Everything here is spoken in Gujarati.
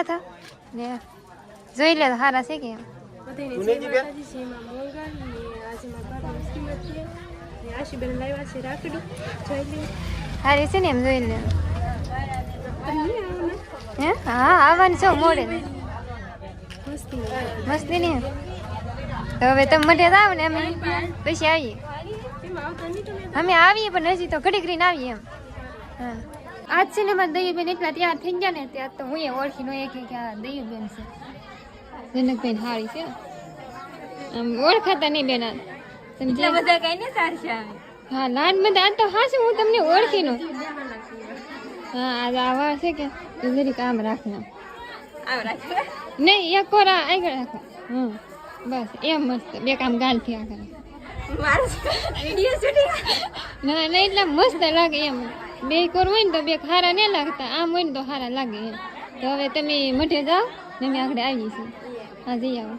આવ્યા હતા ને જોઈ લે હારા છે કે એમ હારી છે ને એમ જોઈ લે હે હા આવવાની છો મોડે મસ્તી નહીં તો હવે તમે મઢે આવો ને અમે પછી આવીએ અમે આવીએ પણ હજી તો ઘડી ઘડીને આવીએ એમ હા આજ છે ને મારા દૈયુબેન એટલા તૈયાર થઈ ગયા ને ત્યાં તો હું ઓળખી નો એક કે આ દૈયુબેન છે જનકબેન હારી છે આમ ઓળખાતા નહીં બેન સમજ્યા બધા કઈ ને સારશે આવે હા લાડ બધા આ તો હા છે હું તમને ઓળખી નો હા આજ આવા છે કે જરીક આમ રાખના નહીં એક કોરા આગળ રાખો બસ એમ મસ્ત બે કામ ગાલથી આ કરે ના ના એટલા મસ્ત લાગે એમ બે કોર હોય ને તો બે ખારા નહીં લાગતા આમ હોય ને તો સારા લાગે એમ તો હવે તમે મઠે જાઓ ને અમે આગળ આવીએ છીએ હા જઈ આવો